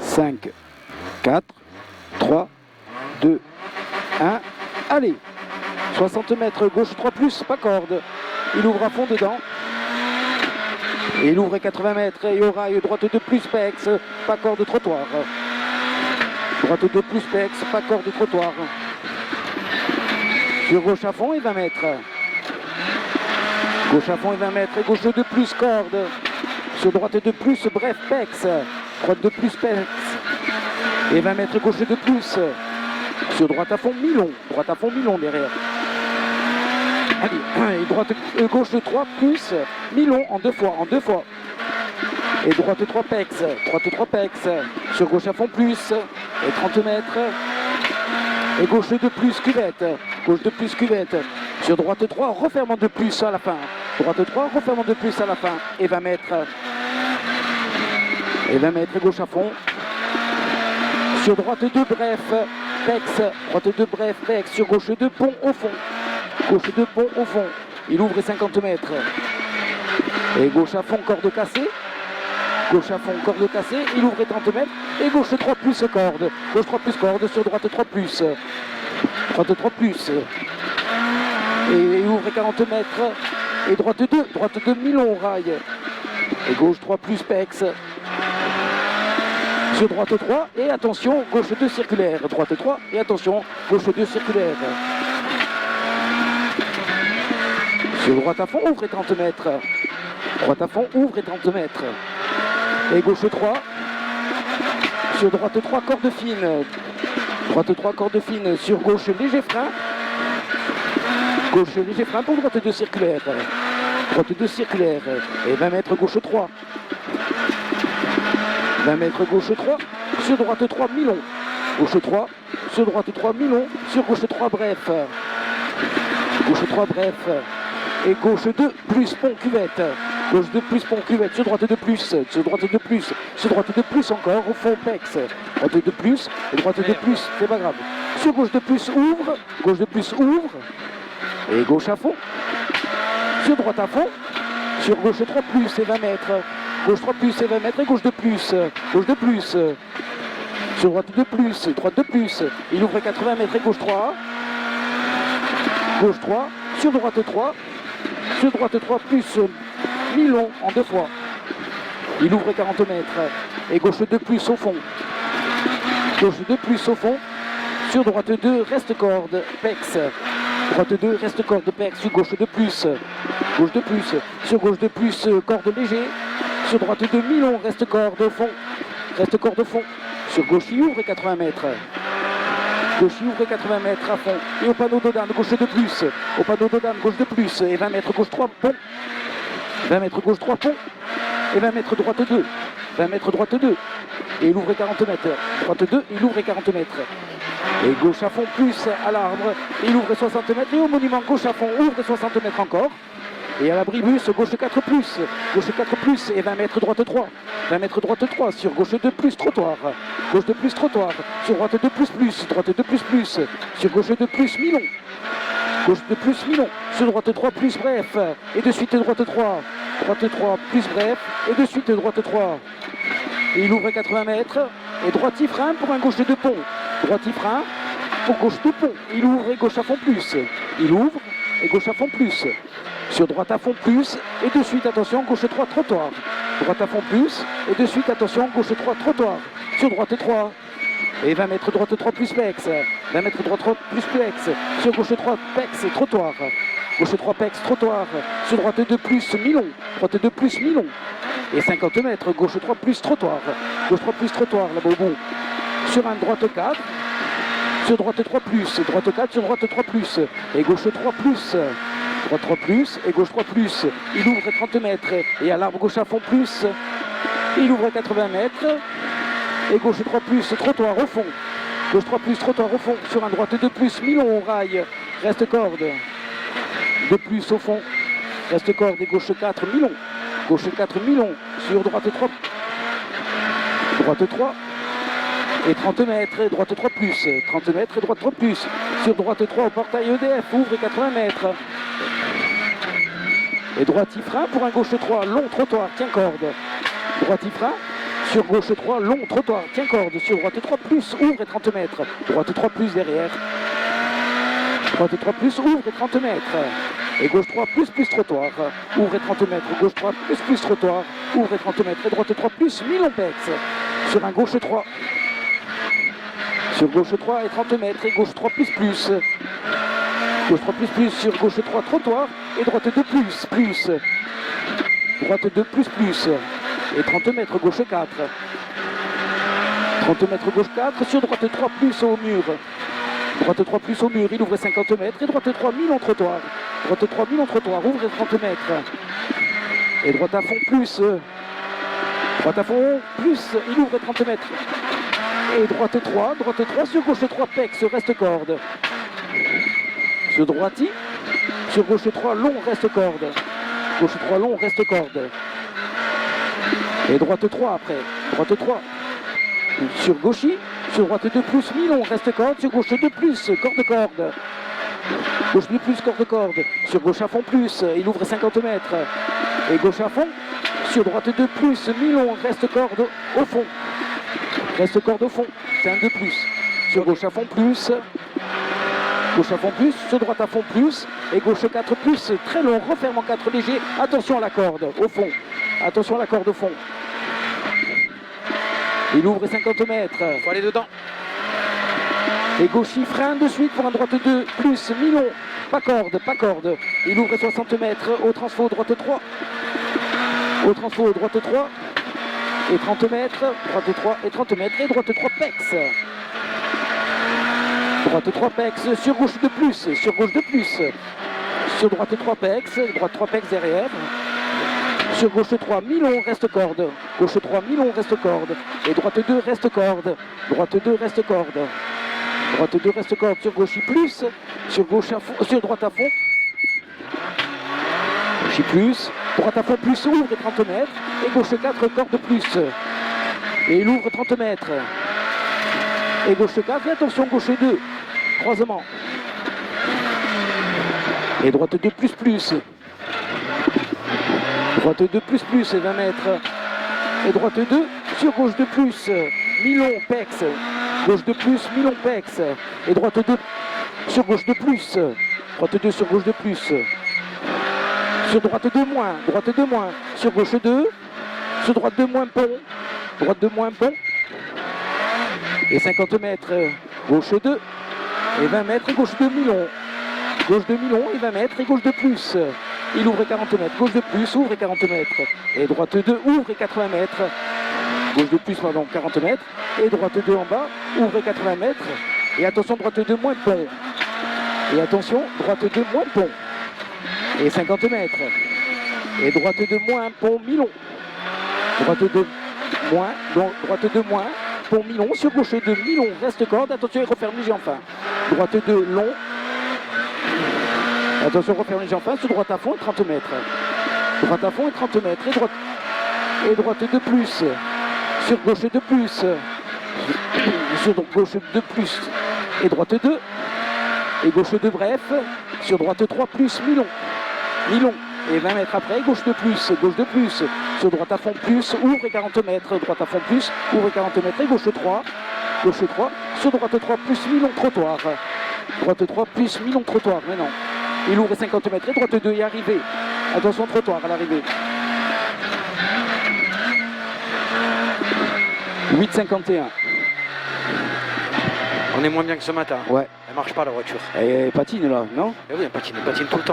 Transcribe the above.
5, 4, 3, 2, 1, allez, 60 mètres, gauche 3 plus, pas corde, il ouvre à fond dedans, et il ouvre 80 mètres, et au rail, droite 2 plus, pex, pas corde, trottoir, droite 2 plus, pex, pas corde, trottoir, sur gauche à fond et 20 mètres, gauche à fond et 20 mètres, et gauche 2 plus, corde, sur droite 2 plus, bref, pex, droite 2 plus, pex, et 20 mètres, gauche 2 plus, sur droite à fond, mi-long derrière. Allez, et droite, gauche 3 plus, mi-long en deux fois. Et droite 3 pex, sur gauche à fond plus, et 30 mètres. Et gauche 2 plus, cuvette, sur droite 3, refermant 2 plus à la fin. Droite 3, refermant 2 plus à la fin, et 20 mètres. Et 20 mètres, gauche à fond. Sur droite 2, bref, pex, droite 2, bref, pex, sur gauche 2, pont au fond. Gauche 2, pont au fond. Il ouvre 50 mètres. Et gauche à fond, corde cassée. Gauche à fond, corde cassée. Il ouvre 30 mètres. Et gauche 3 plus, corde. Gauche 3 plus, corde. Sur droite 3 plus. Droite 3 plus. Et il ouvre 40 mètres. Et droite 2 mi-long rail. Et gauche 3 plus, pex. Sur droite 3, et attention, gauche 2 circulaire, droite 3, et attention, gauche 2 circulaire. Sur droite à fond, ouvre et 30 mètres. Droite à fond, ouvre et 30 mètres. Et gauche 3. Sur droite 3, corde fine. Droite 3, corde fine. Sur gauche, léger frein. Gauche, léger frein pour droite 2 circulaire. Droite 2 circulaire. Et 20 mètres, gauche 3. 20 mètres gauche 3, sur droite 3 mi-long, gauche 3, sur droite 3 mi-long, sur gauche 3 bref, gauche 3 bref, et gauche 2 plus pont cuvette, gauche 2 plus pont cuvette, sur droite 2 plus, sur droite 2 plus, sur droite 2 plus encore, au fond pex, droite 2 plus, et droite 2 plus, c'est pas grave, sur gauche 2 plus ouvre, gauche 2 plus ouvre, et gauche à fond, sur droite à fond, sur gauche 3 plus et 20 mètres, gauche 3 plus et 20 mètres et gauche 2 plus, sur droite 2 plus, droite 2 plus, il ouvre 80 mètres et gauche 3, sur droite 3 plus, mi-long en deux fois, il ouvre 40 mètres et gauche 2 plus au fond, gauche 2 plus au fond, sur droite 2 reste corde, pex, droite 2 reste corde, pex, sur gauche 2 plus, sur gauche 2 plus, corde léger, sur droite 2 mi-long, reste corde au fond, sur gauche il ouvre 80 mètres, à fond, et au panneau d'Odane, gauche 2 plus, gauche 2 plus, et 20 mètres gauche 3 pont, 20 mètres gauche 3 pont, et 20 mètres droite 2, et il ouvre 40 mètres, droite 2, il ouvre 40 mètres, et gauche à fond plus à l'arbre, il ouvre 60 mètres, et au monument gauche à fond, ouvre 60 mètres encore, et à l'abribus, gauche 4 plus, et 20 mètres droite 3, sur gauche 2 plus trottoir, sur droite 2 plus, sur gauche 2 plus mi-long, sur droite 3 plus bref, et de suite droite 3 plus bref, et de suite droite 3, et il ouvre 80 mètres, et droite frein pour un gauche 2 pont, pour gauche 2 pont, il ouvre et gauche à fond plus, sur droite à fond plus, et de suite attention, gauche 3 trottoir, droite à fond plus, et de suite attention, gauche 3 trottoir, sur droite 3, et 20 mètres droite 3 plus pex, sur gauche 3 pex, trottoir, sur droite 2 plus mi-long, et 50 mètres, gauche 3 plus trottoir, là-bas au bout, sur un droite 4, sur droite 3 plus, droite 4, sur droite 3 plus, et gauche 3 plus, droite 3 plus, et gauche 3 plus, il ouvre 30 mètres, et à l'arbre gauche à fond plus, il ouvre 80 mètres, et gauche 3 plus, trottoir au fond, sur un droite 2 plus, mi-long au rail, reste corde, 2 plus au fond, reste corde, et gauche 4 mi-long, sur droite 3, et 30 mètres, et droite 3 plus, 30 mètres et droite 3 plus, sur droite 3 au portail EDF, ouvre 80 mètres, Et droiti frein pour un gauche 3, long trottoir, tiens corde. Droiti frein, sur gauche 3, long trottoir, tiens corde. Sur droite 3 plus, ouvre et 30 mètres. Droite 3 plus derrière. Droite 3 plus, ouvre et 30 mètres. Et gauche 3 plus trottoir, ouvre et 30 mètres. Gauche 3 plus trottoir, ouvre et 30 mètres. Et droite 3 plus, 1000 pex. Sur un gauche 3. Sur gauche 3 et 30 mètres. Et gauche 3 plus. Gauche 3 plus sur gauche 3 trottoir et droite 2 plus. Droite 2 plus. Et 30 mètres gauche 4. 30 mètres gauche 4 sur droite 3 plus au mur. Droite 3 plus au mur, il ouvre 50 mètres et droite 3 1000 en trottoir. Droite 3 1000 en trottoir, ouvre 30 mètres. Et droite à fond plus. Droite à fond plus, il ouvre 30 mètres. Et droite 3 sur gauche 3 pex, reste corde. Sur droiti, sur gauche 3 long, reste corde. Gauche 3 long, reste corde. Et droite 3 après. Droite 3. Sur gauchi, sur droite 2 plus, mi-long, reste corde. Sur gauche 2 plus, corde. Gauche 2 plus, corde. Sur gauche à fond plus, il ouvre 50 mètres. Et gauche à fond. Sur droite 2 plus, mi-long, reste corde au fond. Reste corde au fond, c'est un 2 plus. Sur gauche à fond plus. Gauche à fond plus, sur droite à fond plus, et gauche 4 plus, très long, referme en 4 léger, attention à la corde, au fond, attention à la corde au fond. Il ouvre 50 mètres. Il faut aller dedans. Et gauchi freine de suite pour un droite 2 plus, mi-long, pas corde. Il ouvre 60 mètres, au transfo droite 3, au transfo droite 3, et 30 mètres, droite 3 et 30 mètres, et droite 3 pex. Droite 3 pex, sur gauche de plus, sur gauche de plus. Sur droite 3 pex, droite 3 pex derrière. Sur gauche 3, mi-long, reste corde. Gauche 3, mi-long, reste corde. Et droite 2, reste corde. Droite 2, reste corde. Droite 2, reste corde. Sur gauche plus, sur gauche à fond, sur droite à fond. Gauche plus, droite à fond plus, ouvre 30 mètres. Et gauche 4, corde plus. Et il ouvre 30 mètres. Et gauche 4, et attention, gauche 2, croisement. Et droite 2 plus. Droite 2 plus, et 20 mètres. Et droite 2, sur gauche 2 plus, mi-long, pex. Gauche 2 plus, mi-long, pex. Et droite 2, sur gauche 2 plus. Droite 2 sur gauche 2 plus. Sur droite 2 moins, Sur gauche 2, sur droite 2 moins pont. Droite 2 moins pont. Et 50 mètres, gauche 2, et 20 mètres, et gauche 2 mi-long. Gauche 2 mi-long, et 20 mètres, et gauche 2 plus. Il ouvre 40 mètres, gauche 2 plus, ouvre 40 mètres. Et droite 2, ouvre 80 mètres. Gauche 2 plus, pardon, 40 mètres. Et droite 2 en bas, ouvre 80 mètres. Et attention, droite 2 moins pont. Et attention, droite 2 moins pont. Et 50 mètres. Et droite 2 moins pont mi-long. Droite 2 moins, donc droite 2 moins. Pont mi-long, sur gauche 2, mi-long, reste corde, attention, il referme léger enfin. Droite 2, long. Attention, referme léger enfin, sur droite à fond et 30 mètres. Droite à fond et 30 mètres, et droite 2 plus. Sur gauche 2 plus. Sur gauche 2 plus. Et droite 2. Et gauche 2 bref. Sur droite 3 plus, mi-long. Mi-long. Et 20 mètres après, gauche 2 plus, sur droite à fond plus, ouvre 40 mètres, droite à fond plus, ouvre 40 mètres, et gauche 3, sur droite 3 plus, mi-long trottoir, droite 3 plus, mi-long trottoir, mais non, il ouvre 50 mètres, et droite 2 est arrivé, attention trottoir à l'arrivée. 8,51. On est moins bien que ce matin. Ouais. Elle marche pas la voiture. Elle patine là, non? Eh oui, elle patine tout le temps.